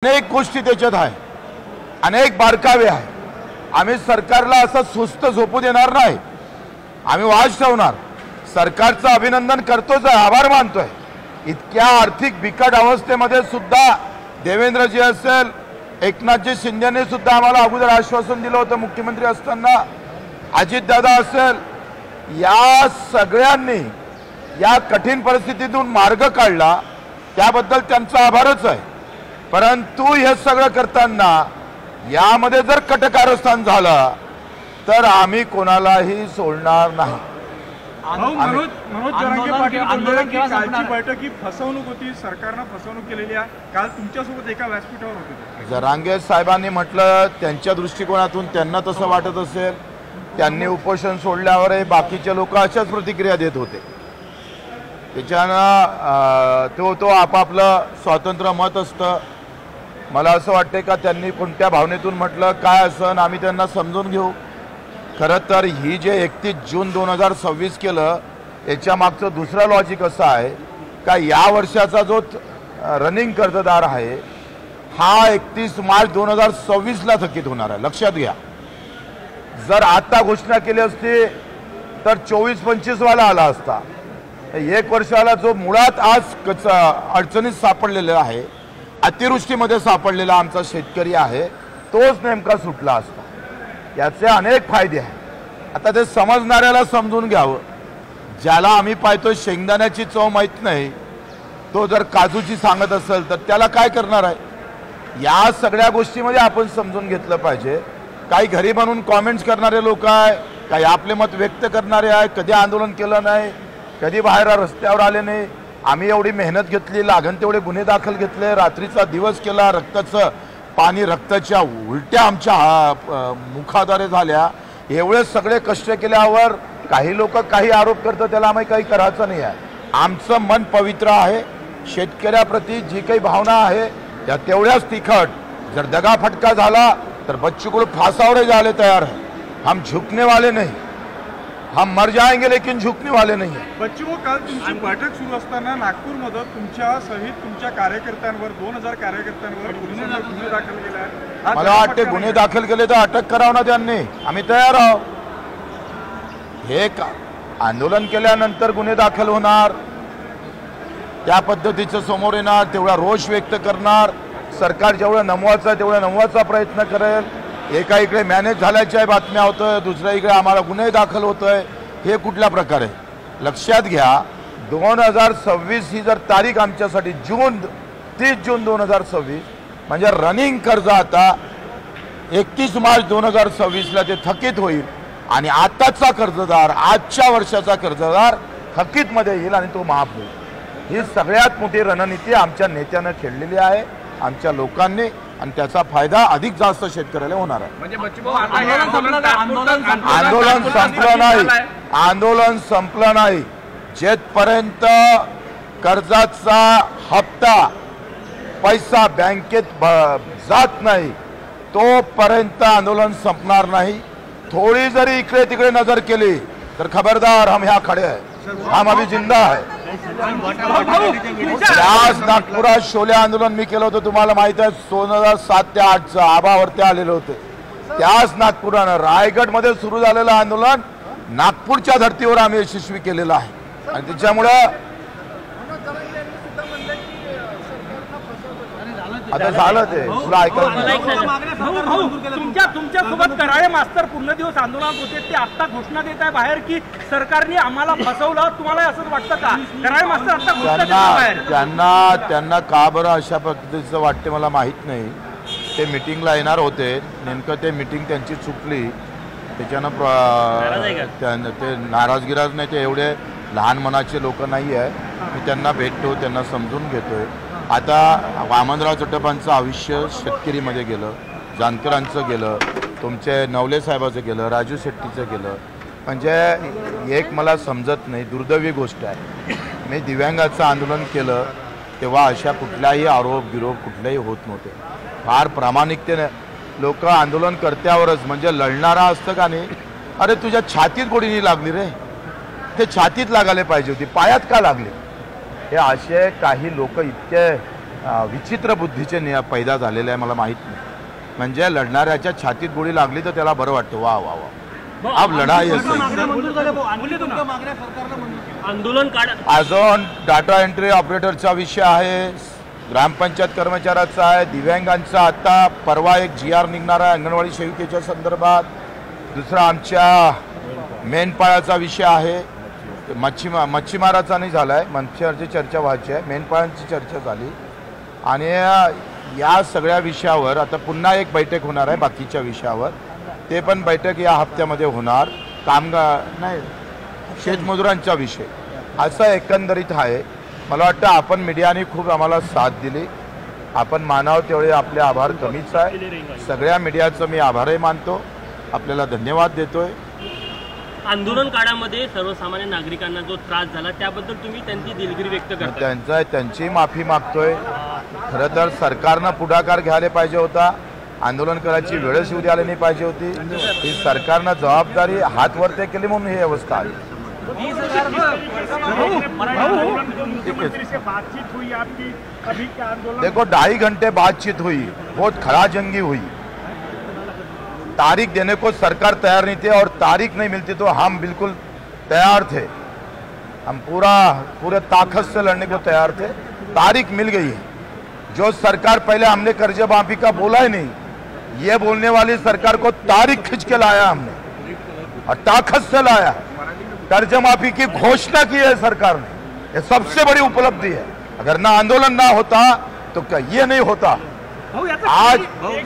अनेक गोष्टी त्याच्यात आहे, अनेक बारकावे आहे। आम्ही सरकारला असं सुस्त झोपू देणार नाही, आम्ही वाज ठेवणार। सरकारचं अभिनंदन करतोच, आभार मानतोय। इतक्या आर्थिक बिकट अवस्थेमध्ये सुद्धा देवेंद्रजी असेल, एकनाथजी शिंदेने सुद्धा आम्हाला अगोदर आश्वासन दिलं होतं मुख्यमंत्री असताना, अजितदादा असेल, या सगळ्यांनी या कठीण परिस्थितीतून मार्ग काढला, त्याबद्दल त्यांचा आभारच आहे। परंतु हे सगळं करताना यामध्ये जर कटकारस्थान झालं तर आम्ही कोणालाही सोडणार नाही। मनोज जरांगे पाटील बोलले की कालची बैठक ही फसवणूक होती, सरकारने फसवणूक केलेली आहे। काल तुमच्यासोबत एका व्यासपीठावर होते जरांगे साहेबांनी म्हटलं, त्यांच्या दृष्टिकोनातून त्यांना तसं वाटत असेल, त्यांनी उपोषण सोडल्यावर बाकीचे लोक अशाच प्रतिक्रिया देत होते। त्याच्यानं तो आपापलं स्वतंत्र मत असतं। मला असं वाटते का त्यांनी कोणत्या भावनेतून म्हटलं, काय असं आम्ही त्यांना समजून घेऊ। खरं तर ही जे 31 जून 2026 केलं, याच्या मागचं दुसरं लॉजिक असं आहे का या वर्षाचा जो रनिंग कर्जदार आहे हा 31 मार्च 2026ला थकीत होणार आहे, लक्षात घ्या। जर आता घोषणा केली असती तर 24-25 वाला आला असता। एक वर्षाला जो मुळात आज अडचणीत सापडलेला आहे, अतिवृष्टीमध्ये सापडलेला आमचा शेतकरी आहे, तोच नेमका सुटला असता। याचे अनेक फायदे आहेत। आता ते समजणाऱ्याला समजून घ्यावं। ज्याला आम्ही पाहतो शेंगदाण्याची चव माहीत नाही, तो जर काजूची सांगत असेल तर त्याला काय करणार आहे। या सगळ्या गोष्टीमध्ये आपण समजून घेतलं पाहिजे। काही घरी बनवून कॉमेंट्स करणारे लोक आहे, काही आपले मत व्यक्त करणारे आहे, कधी आंदोलन केलं नाही, कधी बाहेर रस्त्यावर आले नाही। आम्ही एवढी मेहनत घेतली, लागण तेवढे गुन्हे दाखल घेतले, रात्रीचा दिवस केला, रक्ताचं पाणी, रक्ताच्या उलट्या आमच्या मुखाद्वारे झाल्या। एवढे सगळे कष्ट केल्यावर काही लोक काही आरोप करतात, त्याला आम्ही काही करायचं नाही आहे। आमचं मन पवित्र आहे। शेतकऱ्याप्रती जी काही भावना आहे त्या तेवढ्याच तिखट। जर दगाफटका झाला तर बच्चू कडू फासावर जाने तैयार है। हम झुकने वाले नहीं, हम मर जाएंगे लेकिन झुकने वाले नहीं है। बच्चू, काल तुमची बैठक सुरू असताना नागपूरमध्ये तुमच्या सहित तुमच्या कार्यकर्त्यांवर 2000 कार्यकर्त्यांवर पोलिसांनी गुन्हे दाखल केले आहेत। मला वाटते गुन्हे दाखल केले तर अटक करावं ना त्यांनी, आम्ही तयार आहोत। हे आंदोलन केल्यानंतर गुन्हे दाखल होणार, त्या पद्धतीचं समोर येणार, तेवढा रोष व्यक्त करणार। सरकार जेवढं नमवायचं आहे तेवढा नमवायचा प्रयत्न करेल। एका इकडे मॅनेज झाल्याच्या बातम्या होतोय, दुसऱ्या इकडे आम्हाला गुन्हे दाखल होतोय। हे कुठल्या प्रकारे? लक्षात घ्या, 2026 ही जर तारीख आमच्यासाठी 30 जून 2026 म्हणजे रनिंग कर्ज आता 31 मार्च 2026ला ते थकीत होईल आणि आताचा कर्जदार, आजच्या वर्षाचा कर्जदार थकीतमध्ये येईल आणि तो माफ होईल। ही सगळ्यात मोठी रणनीती आमच्या नेत्यानं खेळलेली आहे, आमच्या लोकांनी, आणि त्याचा फायदा अधिक जास्त शेतकऱ्याला होणार आहे। आंदोलन संपलं नाही। जेपर्यंत कर्जाचा हप्ता पैसा बँकेत जात नाही तोपर्यंत आंदोलन संपणार नाही। थोड़ी जरी इकडे तिकडे नजर केली तर खबरदार, हम यहाँ खड़े हैं, हम अभी जिंदा है। आज नागपुरात शोले आंदोलन मी केलं होतं, तुम्हाला माहित आहे, 2007 ते 2008 आबावरती आलेले होते। त्याच नागपुरानं रायगडमध्ये सुरू झालेलं आंदोलन नागपूरच्या धर्तीवर आम्ही यशस्वी केलेलं आहे। आणि त्याच्यामुळे आता झालं ते तुला ऐकायचं। तुमच्या सोबत कराळे मास्तर पूर्ण दिवस आंदोलनात होते, ते आता घोषणा देत आहे बाहेर की सरकारने आम्हाला फसवलं। तुम्हाला असंच वाटतं का? कराळे मास्तर आता घोषणा देत बाहेर, त्यांना का बरं अशा पद्धतीचं वाटते मला माहित नाही। ते मीटिंगला येणार होते, नेमकं ते मीटिंग त्यांची चुकली, त्याच्यानं ते नाराजगिराज नाही, ते एवढे लहान मनाचे लोक नाही आहे। मी त्यांना भेटतो, त्यांना समजून घेतोय। आता वामनराव चटपांचं आयुष्य शेतकरीमध्ये गेलं, जानकरांचं गेलं, तुमचे नवले साहेबाचं गेलं, राजू शेट्टीचं गेलं। म्हणजे एक मला समजत नाही, दुर्दैवी गोष्ट आहे। मी दिव्यांगाचं आंदोलन केलं तेव्हा अशा कुठल्याही आरोप गिरोप कुठलेही होत नव्हते। फार प्रामाणिकतेने लोक आंदोलन करत्यावरच, म्हणजे लढणारा असतं का नाही, अरे तुझ्या छातीत गोळी नाही लागली रे, ते छातीत लागायला पाहिजे होती, पायात का लागली। हे असे काही लोक इतके विचित्र बुद्धीचे पैदा झालेले आहे मला माहीत नाही. म्हणजे लढणाऱ्याच्या छातीत गोळी लागली तर त्याला बरं वाटतं. वा वा वा अब लढाई आंदोलन अजून डाटा एंट्री ऑपरेटरचा विषय आहे, ग्रामपंचायत कर्मचाऱ्याचा आहे, दिव्यांगांचा आता परवा एक GR निघणार आहे अंगणवाडी सेविकेच्या संदर्भात. दुसरा आमच्या मेंढपाळाचा विषय आहे, मच्छीमाराचा नाही झाला आहे, मच्छीमाराची चर्चा व्हायची आहे, मेंढपाळांची चर्चा झाली. आणि या सगळ्या विषयावर आता पुन्हा एक बैठक होणार आहे बाकीच्या विषयावर. ते पण बैठक या हप्त्यामध्ये होणार. कामगार नाही शेतमजुरांचा विषय असं एकंदरीत आहे. मला वाटतं आपण मीडियाने खूप आम्हाला साथ दिली. आपण मानावं तेवढे आपले आभार कमीच आहे. सगळ्या मीडियाचं मी आभारही मानतो, आपल्याला धन्यवाद देतोय. आंदोलन काळामध्ये सर्वसामान्य नागरिकांना जो त्रास झाला त्याबद्दल तुम्ही त्यांची दिलगिरी व्यक्त करता. त्यांची माफी मागतोय. खरं तर सरकारनं पुढाकार घ्यायला पाहिजे होता. आंदोलन करायची वेळच येऊ द्यायला नाही पाहिजे होती. ही सरकारनं जबाबदारी हात वरते केली म्हणून ही अवस्था आली. देखो 2.5 घंटे बातचीत हुई, बहुत खड़ा जंगी हुई. तारीख देने को सरकार तैयार नहीं थे और तारीख नहीं मिलती तो हम बिल्कुल तैयार थे. हम पूरे ताकत से लड़ने को तैयार थे. तारीख मिल गई है. जो सरकार पहले हमने कर्ज माफी का बोला ही नहीं, ये बोलने वाली सरकार को तारीख खींच के लाया हमने और ताकत से लाया. कर्ज माफी की घोषणा की है सरकार ने, ये सबसे बड़ी उपलब्धि है. अगर ना आंदोलन ना होता तो क्या ये नहीं होता. आज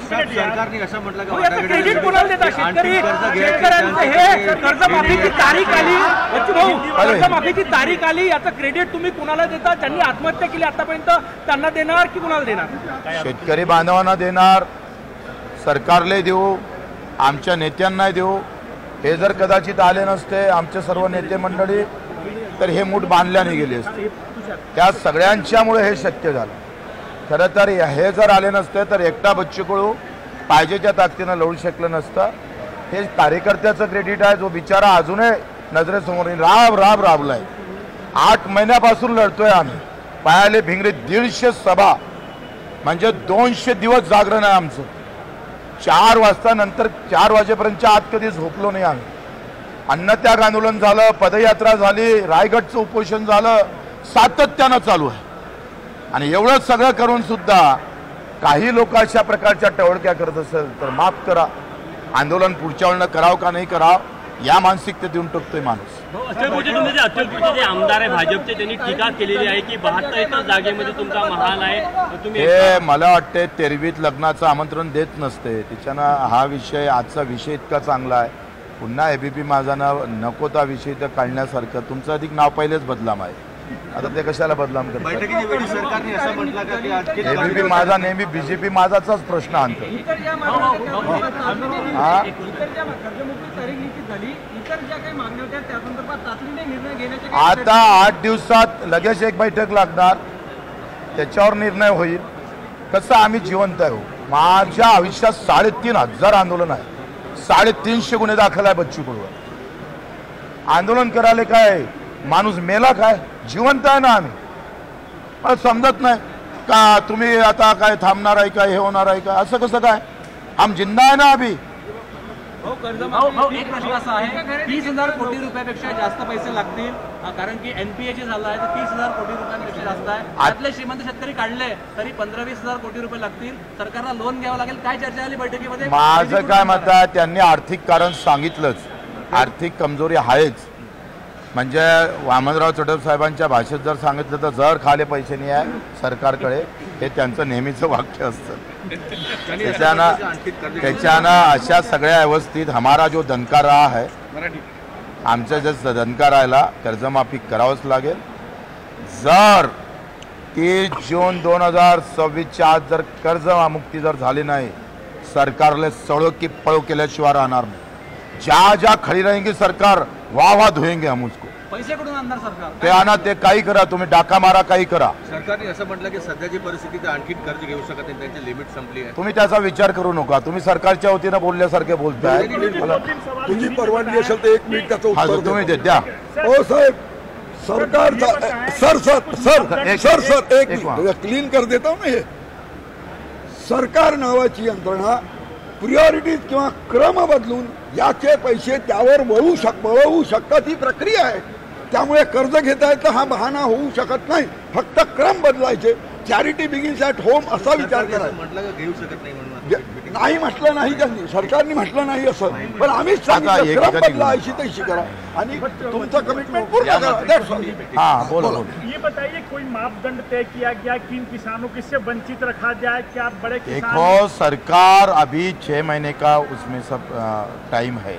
सरकारने असं म्हटलं की क्रेडिट कोणाला देता? शेतकऱ्यांचं हे कर्जमाफीची तारीख आली, कर्जमाफीची तारीख आली, याचं क्रेडिट तुम्ही कुणाला देता? ज्यांनी आत्महत्या केली आतापर्यंत त्यांना देणार की कुणाला देणार? शेतकरी बांधवांना देणार, सरकारला देऊ, आमच्या नेत्यांना देऊ. हे जर कदाचित आले नसते आमचे सर्व नेते मंडळी तर हे मूठ बांधल्याने गेले असते. त्या सगळ्यांच्यामुळे हे शक्य झालं. खरं तर हे जर आले नसते तर एकटा बच्चू कडू पाहिजेच्या ताकदीनं लढू शकलं नसतं. हे कार्यकर्त्याचं क्रेडिट आहे जो बिचारा अजूनही नजरेसमोर राबलाय. 8 महिन्यापासून लढतोय आम्ही. पायाले भिंगरे 150 सभा म्हणजे 200 दिवस जागरण आहे आमचं. 4 वाजता नंतर 4 वाजेपर्यंतच्या आत कधी झोपलो नाही आम्ही. अन्नत्याग आंदोलन झालं, पदयात्रा झाली, रायगडचं उपोषण झालं, सातत्यानं चालू आहे. आणि एवढं सगळं करून सुद्धा काही लोक अशा प्रकारच्या टवळक्या करत असेल तर माफ करा. आंदोलन पुढच्या वेळेला करावं का नाही करावं या मानसिकते देऊन टाकतोय माणूस. अचलपूरचे जे आमदार आहे भाजपचे त्यांनी टीका केलेली आहे की 72 जागेमध्ये तुमचा महाल आहे. हे मला वाटते तेरवीत लग्नाचं आमंत्रण देत नसते. त्याच्यानं हा विषय आजचा विषय इतका चांगला आहे. पुन्हा ABP माझा नाव नको त्या विषयी तर काढण्यासारखं. तुमचं अधिक नाव पहिलेच बदलाम आहे, आता ते कशाला बदलाम करतात? बैठकीच्या वेळी सरकारने असं म्हटलं का की ABP माझा नेहमी BJP माझाचाच प्रश्न आणतो. आता 8 दिवसात लगेच एक बैठक लागणार, त्याच्यावर निर्णय होईल. कसं आम्ही जिवंत आहे. माझ्या आयुष्यात 3,500 आंदोलन आहे, 350 गुन्हे दाखल आहे बच्चू कडूवर. आंदोलन करायला काय माणूस मेला काय? जिवंत आहे ना आम्ही. मला समजत नाही का तुम्ही आता काय थांबणार आहे का, हे होणार आहे का, असं कसं काय? हम जिंदा आहे ना अभी. एक प्रश्न असा आहे, 30,000 कोटी रुपयापेक्षा जास्त पैसे लागतील कारण की NPA जे झालं आहे ते 30,000 कोटी रुपयांपेक्षा जास्त आहे. त्यातले श्रीमंत शेतकरी काढले तरी 15-20,000 कोटी रुपये लागतील. सरकारला लोन घ्यावं लागेल. काय चर्चा झाली बैठकीमध्ये? माझं काय मत आहे, त्यांनी आर्थिक कारण सांगितलंच. आर्थिक कमजोरी आहेच. म्हणजे वामनराव चटप साहेबांच्या भाषेत जर सांगितलं तर जर खाले पैसे नाही आहे सरकारकडे, हे त्यांचं नेहमीचं वाक्य असतं. त्याच्यानं अशा सगळ्या व्यवस्थित हमारा जो दणका रहा है, आमच्या जे दणका राहिला कर्जमाफी करावंच लागेल. जर 30 जून 2026च्या आज जर कर्जमुक्ती जर झाली नाही, सरकारला सड़ो की पड़ो केल्याशिवाय राहणार नाही. ज्या खड़ी रहेंगी सरकार वाह धुएंगे हम उसको. पैसे कुठून आणणार सरकार? ते आणा, ते काही करा, तुम्ही डाका मारा, काही करा. सरकारने असं म्हटलं की सध्याची परिस्थिती आणखी कर्ज घेऊ शकत नाही, त्यांची लिमिट संपली आहे. तुम्ही त्याचा विचार करू नका. तुम्ही सरकारच्या वतीनं बोलल्यासारखे बोलताय. तुझी परवानगी असेल तर 1 मिनिट त्याचं उत्तर तुम्ही ते द्या. हो साहेब, सरकारचा सर एक क्लीन कर देता हूं ना हे सरकार नावाची यंत्रणा प्रिऑरिटीज किंवा क्रम बदलून याचे पैसे त्यावर वळवू शकतात ही प्रक्रिया आहे. त्यामुळे कर्ज घेता येतं हा बहाणा होऊ शकत नाही. फक्त क्रम बदलायचे. चॅरिटी बिगिन्स ॲट होम असा विचार करायचा. म्हटलं का घेऊ शकत नाही म्हणून नाही म्हटलं नाही त्यांनी सरकारने म्हटलं नाही असं पण आम्हीच सांगितलं क्रम बदला ऐशी तैशी करा आणि तुमचं कमिटमेंट पूर्ण करा. हाँ बोलो. ये बताइए कोई मापदंड तय किया गया किन किसानों किससे वंचित रखा जाए क्या बड़े किसान देखो सरकार अभी 6 महीने का उसमें सब टाइम है.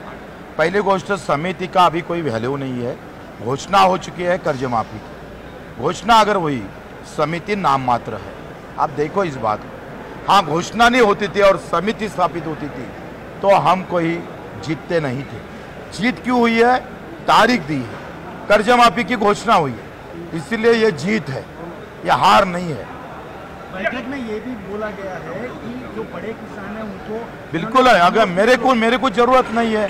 पहली गोष्ट समिति का अभी कोई वैल्यू नहीं है. घोषणा हो चुकी है कर्ज माफी की. घोषणा अगर हुई समिति नाम मात्र है. आप देखो इस बात को. हाँ घोषणा नहीं होती थी और समिति स्थापित होती थी तो हम कोई जीतते नहीं थे. जीत क्यों हुई है? तारीख दी है. कर्ज माफी की घोषणा हुई है इसलिए ये जीत है ये हार नहीं है. बैठक में ये भी बोला गया है कि जो बड़े किसान हैं उनको बिल्कुल है. अगर मेरे को जरूरत नहीं है.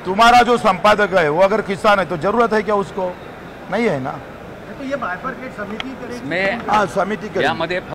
तुम्हारा जो संपादक है वो अगर किसान है तो जरूरत है क्या उसको? नहीं है ना. तो ये बाइफरकेट समिति करेगी. हाँ समिति करेगी.